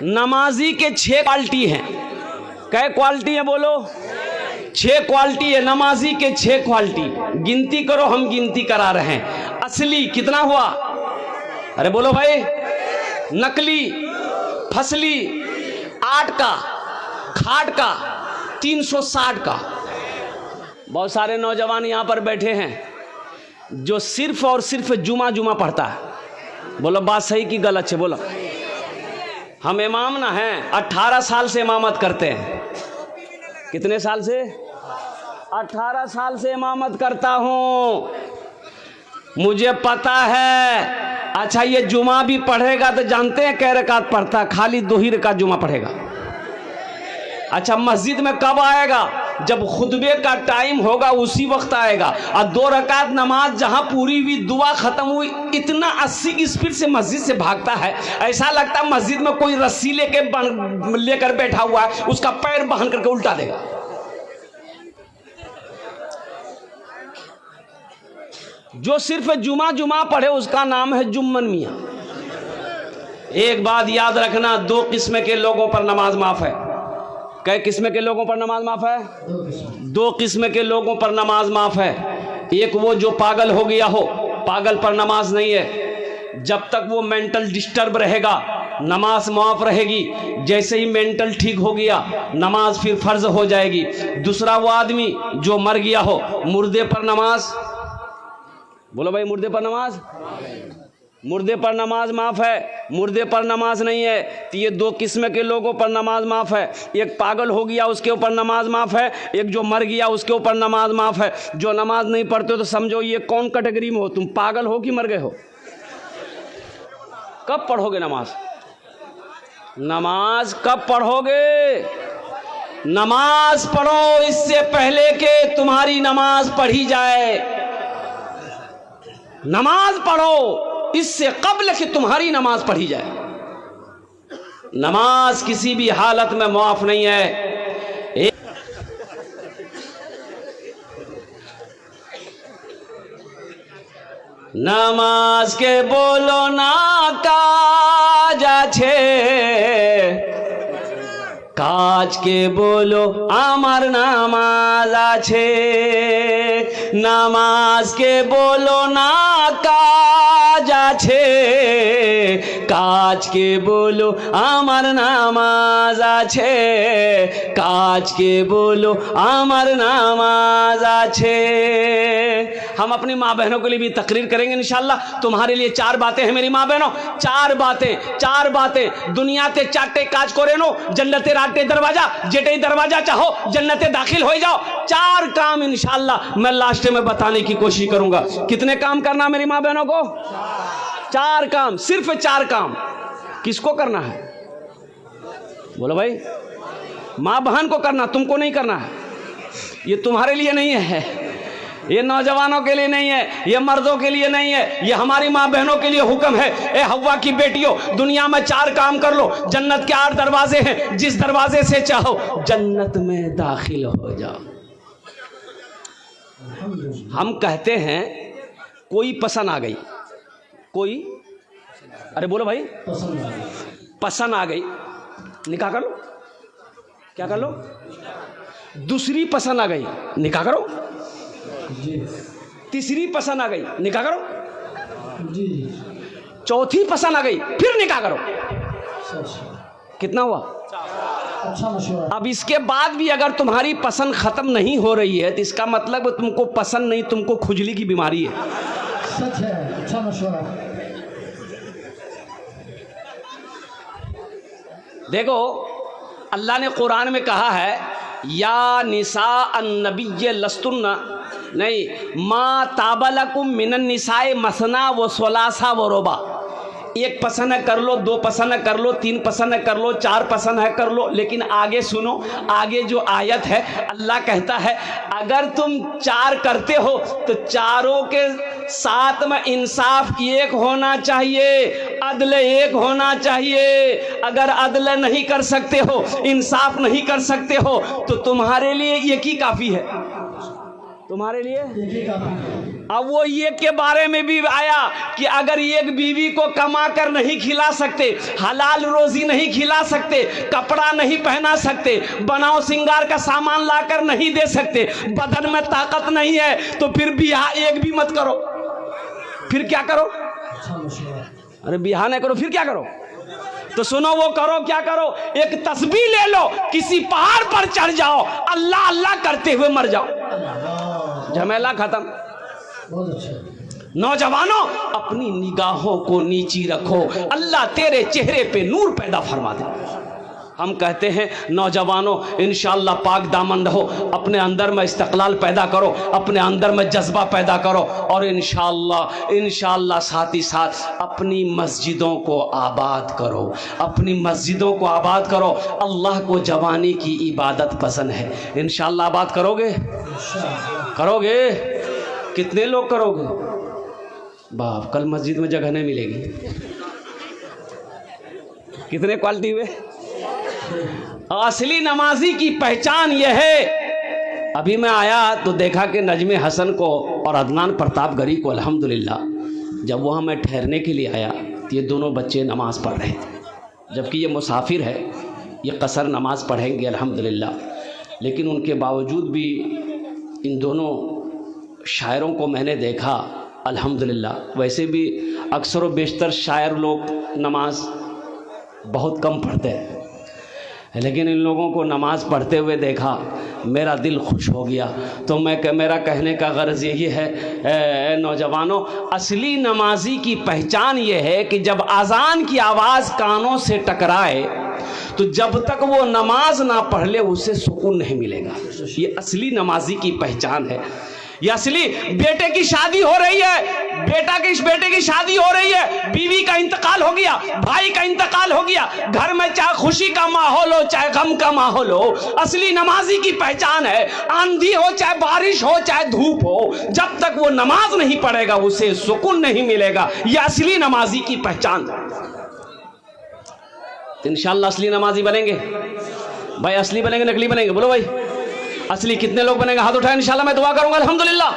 नमाजी के 6 क्वालिटी हैं। कै क्वालिटी है बोलो? 6 क्वालिटी है नमाजी के। 6 क्वालिटी गिनती करो, हम गिनती करा रहे हैं। असली कितना हुआ? अरे बोलो भाई। नकली, फसली, 8 का, खाट का, 360 का। बहुत सारे नौजवान यहां पर बैठे हैं जो सिर्फ और सिर्फ जुमा पढ़ता है। बोलो बात सही कि गलत है? बोलो। हम इमाम ना हैं, 18 साल से इमामत करते हैं। कितने साल से? 18 साल से इमामत करता हूं, मुझे पता है। अच्छा ये जुमा भी पढ़ेगा तो जानते हैं कै रकात पढ़ता? खाली 2 ही रकात जुमा पढ़ेगा। अच्छा मस्जिद में कब आएगा? जब खुतबे का टाइम होगा उसी वक्त आएगा। और 2 रकात नमाज जहां पूरी हुई, दुआ खत्म हुई, इतना 80 की स्पीड से मस्जिद से भागता है, ऐसा लगता है मस्जिद में कोई रस्सी लेकर बैठा हुआ है, उसका पैर बांध करके उल्टा देगा। जो सिर्फ जुमा पढ़े उसका नाम है जुम्मन मियां। एक बात याद रखना, 2 किस्म के लोगों पर नमाज माफ है। कै किस्म के लोगों पर नमाज माफ है? 2 किस्म के लोगों पर नमाज माफ है। एक वो जो पागल हो गया हो, पागल पर नमाज नहीं है। जब तक वो मेंटल डिस्टर्ब रहेगा नमाज माफ रहेगी। जैसे ही मेंटल ठीक हो गया नमाज फिर फर्ज हो जाएगी। दूसरा वो आदमी जो मर गया हो, मुर्दे पर नमाज। बोलो भाई, मुर्दे पर नमाज? मुर्दे पर नमाज माफ है, मुर्दे पर नमाज नहीं है। तो ये 2 किस्म के लोगों पर नमाज माफ है। एक पागल हो गया उसके ऊपर नमाज माफ है, एक जो मर गया उसके ऊपर नमाज माफ है। जो नमाज नहीं पढ़ते हो तो समझो ये कौन कैटेगरी में हो? तुम पागल हो कि मर गए हो? कब पढ़ोगे नमाज? नमाज कब पढ़ोगे? नमाज पढ़ो इससे पहले कि तुम्हारी नमाज पढ़ी जाए। नमाज पढ़ो इससे कब्ल कि तुम्हारी नमाज पढ़ी जाए। नमाज किसी भी हालत में माफ नहीं है। नमाज के बोलो ना काज আছে, काज के बोलो आमार नामाज আছে। नमाज के बोलो ना কাজ আছে, কাজ के बोलो आमार नामाज আছে, काज के बोलो आमार नामाज আছে। हम अपनी माँ बहनों के लिए भी तकरीर करेंगे इंशाल्लाह। तुम्हारे लिए 4 बातें हैं मेरी माँ बहनों, 4 बातें। दुनियाते 4टे काज करे नो, जन्नते 8टे दरवाजा, जेटे दरवाजा चाहो जन्नते दाखिल हो जाओ। 4 काम इंशाल्लाह मैं लास्ट में बताने की कोशिश करूंगा। कितने काम करना मेरी माँ बहनों को? 4 काम, सिर्फ 4 काम। किसको करना है? बोलो भाई। माँ बहन को करना, तुमको नहीं करना है। ये तुम्हारे लिए नहीं है, ये नौजवानों के लिए नहीं है, ये मर्दों के लिए नहीं है, ये हमारी माँ बहनों के लिए हुक्म है। ए हव्वा की बेटियों, दुनिया में 4 काम कर लो। जन्नत के 8 दरवाजे हैं, जिस दरवाजे से चाहो जन्नत में दाखिल हो जाओ। हम कहते हैं कोई पसंद आ गई, कोई, अरे बोलो भाई, पसंद आ गई, निकाह कर लो। क्या कर लो? दूसरी पसंद आ गई, निकाह करो। तीसरी पसंद आ गई, निकाह करो। चौथी पसंद आ गई, फिर निकाह करो। कितना हुआ? अब इसके बाद भी अगर तुम्हारी पसंद खत्म नहीं हो रही है तो इसका मतलब तुमको पसंद नहीं, तुमको खुजली की बीमारी है। सच है, अच्छा मशवरा। देखो अल्लाह ने कुरान में कहा है, या निसा अन्नबिय्य लस्तुन्ना, नहीं, मा ताबलकुम मिनन निसाए मसना व सलासा व रुबा। 1 पसंद है कर लो, 2 पसंद है कर लो, 3 पसंद है कर लो, 4 पसंद है कर लो। लेकिन आगे सुनो, आगे जो आयत है अल्लाह कहता है अगर तुम 4 करते हो तो चारों के साथ में इंसाफ 1 होना चाहिए, अदल 1 होना चाहिए। अगर अदल नहीं कर सकते हो, इंसाफ नहीं कर सकते हो तो तुम्हारे लिए 1 ही काफ़ी है। तुम्हारे लिए 1 ही काफ़ी है। अब वो ये के बारे में भी आया कि अगर एक बीवी को कमा कर नहीं खिला सकते, हलाल रोजी नहीं खिला सकते, कपड़ा नहीं पहना सकते, बनाओ सिंगार का सामान लाकर नहीं दे सकते, बदन में ताकत नहीं है, तो फिर बियाह एक भी मत करो। फिर क्या करो? अच्छा मशवरा। अरे बियाह नहीं करो फिर क्या करो? तो सुनो वो करो, क्या करो, एक तस्बीह ले लो, किसी पहाड़ पर चढ़ जाओ, अल्लाह अल्लाह करते हुए मर जाओ, झमेला खत्म। बहुत अच्छा। नौजवानों, अपनी निगाहों को नीची रखो, अल्लाह तेरे चेहरे पे नूर पैदा फरमा दे। हम कहते हैं नौजवानों, इंशाअल्लाह पाक दामन रहो, अपने अंदर में इस्तक़लाल पैदा करो, अपने अंदर में जज्बा पैदा करो, और इंशाअल्लाह साथ ही साथ अपनी मस्जिदों को आबाद करो, अपनी मस्जिदों को आबाद करो। अल्लाह को जवानी की इबादत पसंद है। इंशाअल्लाह आबाद करोगे? करोगे? कितने लोग करोगे? बाप, कल मस्जिद में जगह नहीं मिलेगी। कितने क्वालिटी हुए? असली नमाजी की पहचान यह है। अभी मैं आया तो देखा कि नजमे हसन को और अदनान प्रतापगढ़ी को अल्हम्दुलिल्लाह, जब वहाँ मैं ठहरने के लिए आया तो ये दोनों बच्चे नमाज़ पढ़ रहे थे, जबकि ये मुसाफिर है, ये कसर नमाज़ पढ़ेंगे अल्हम्दुलिल्लाह, लेकिन उनके बावजूद भी इन दोनों शायरों को मैंने देखा अल्हम्दुलिल्लाह। वैसे भी अक्सर व बेशतर शायर लोग नमाज बहुत कम पढ़ते हैं, लेकिन इन लोगों को नमाज पढ़ते हुए देखा, मेरा दिल खुश हो गया। तो मेरा कहने का गर्ज़ यही है, नौजवानों, असली नमाजी की पहचान ये है कि जब अज़ान की आवाज़ कानों से टकराए तो जब तक वो नमाज ना पढ़ ले उसे सुकून नहीं मिलेगा। ये असली नमाजी की पहचान है। ये असली बेटे की शादी हो रही है, बेटे की शादी हो रही है, बीवी का इंतकाल हो गया, भाई का इंतकाल हो गया, घर में चाहे खुशी का माहौल हो चाहे गम का माहौल हो, असली नमाजी की पहचान है, आंधी हो चाहे बारिश हो चाहे धूप हो, जब तक वो नमाज नहीं पढ़ेगा उसे सुकून नहीं मिलेगा। ये असली नमाजी की पहचान है। इंशाअल्लाह असली नमाजी बनेंगे भाई, असली बनेंगे नकली बनेंगे? बोलो भाई, असली कितने लोग बनेंगे? हाथ उठाए, इंशाल्लाह मैं दुआ करूंगा अल्हम्दुलिल्लाह।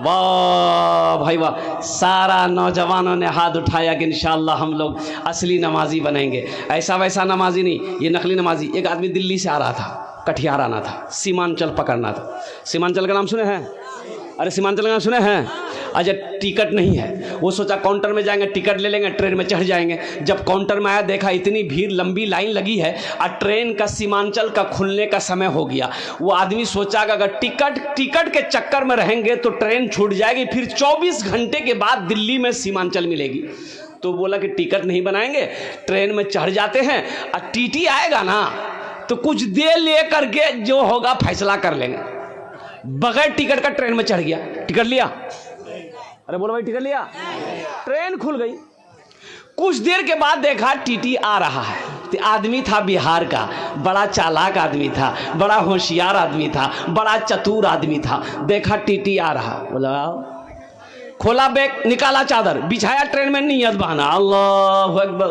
वाह भाई वाह, सारा नौजवानों ने हाथ उठाया कि इंशाअल्लाह हम लोग असली नमाजी बनेंगे। ऐसा वैसा नमाजी नहीं, ये नकली नमाजी। एक आदमी दिल्ली से आ रहा था, कटिहार आना था, सीमांचल पकड़ना था। सीमांचल का नाम सुने हैं? अरे सीमांचल का नाम सुने हैं? अच्छा, टिकट नहीं है, वो सोचा काउंटर में जाएंगे, टिकट ले लेंगे, ट्रेन में चढ़ जाएंगे। जब काउंटर में आया देखा इतनी भीड़, लंबी लाइन लगी है और ट्रेन का सीमांचल का खुलने का समय हो गया। वो आदमी सोचा कि अगर टिकट के चक्कर में रहेंगे तो ट्रेन छूट जाएगी, फिर 24 घंटे के बाद दिल्ली में सीमांचल मिलेगी। तो बोला कि टिकट नहीं बनाएंगे, ट्रेन में चढ़ जाते हैं और टीटी आएगा ना तो कुछ देर ले करके जो होगा फैसला कर लेंगे। बगैर टिकट का ट्रेन में चढ़ गया, टिकट लिया, अरे बोलो भाई टिकट लिया, ट्रेन खुल गई। कुछ देर के बाद देखा टीटी आ रहा है। तो आदमी था बिहार का, बड़ा चालाक आदमी था, बड़ा होशियार आदमी था, बड़ा चतुर आदमी था। देखा टीटी आ रहा, बोला खोला बैग, निकाला चादर, बिछाया, ट्रेन में नियत बहाना, अल्लाहु अकबर।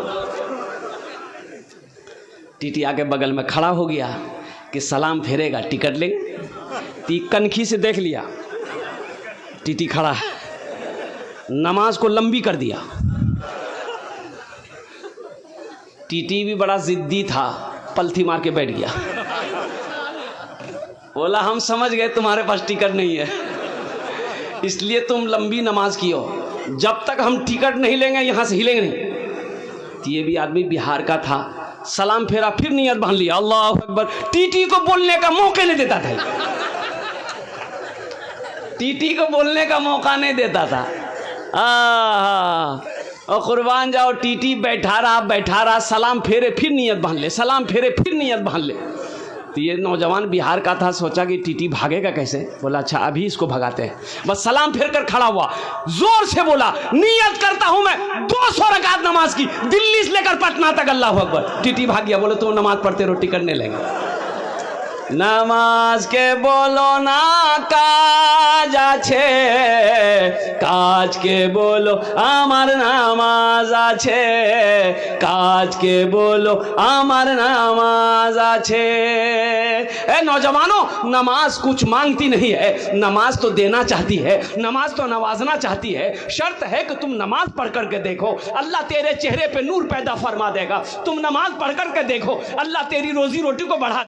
टीटी आके बगल में खड़ा हो गया कि सलाम फेरेगा, टिकट लेंगे। ती कनखी से देख लिया, टीटी खड़ा है, नमाज को लंबी कर दिया। टीटी भी बड़ा जिद्दी था, पलथी मार के बैठ गया। बोला हम समझ गए तुम्हारे पास टिकट नहीं है, इसलिए तुम लंबी नमाज कियो, जब तक हम टिकट नहीं लेंगे यहां से हिलेंगे नहीं। तो ये भी आदमी बिहार का था, सलाम फेरा, फिर नियत बांध लिया, अल्लाहु अकबर। टीटी को बोलने का मौका नहीं देता था, टीटी को बोलने का मौका नहीं देता था। और कुर्बान जाओ, टीटी बैठा रहा, सलाम फेरे फिर नियत बांध ले, सलाम फेरे फिर नियत बांध ले। तो ये नौजवान बिहार का था, सोचा कि टीटी भागेगा कैसे। बोला अच्छा अभी इसको भगाते हैं। बस सलाम फेर कर खड़ा हुआ, जोर से बोला नियत करता हूं मैं 200 रकात नमाज की, दिल्ली से लेकर पटना तक, अल्लाहु अकबर। टीटी भाग गया, बोले तुम नमाज पढ़ते रहो, टिकट नहीं लेंगे। नमाज के बोलो ना काज আছে কাজ के बोलो আমার নামাজ আছে কাজ के बोलो আমার নামাজ আছে। ए नौजवानों, नमाज कुछ मांगती नहीं है, नमाज तो देना चाहती है, नमाज तो नवाजना चाहती है। शर्त है कि तुम नमाज पढ़ करके देखो, अल्लाह तेरे चेहरे पे नूर पैदा फरमा देगा। तुम नमाज पढ़ करके देखो, अल्लाह तेरी रोजी रोटी को बढ़ा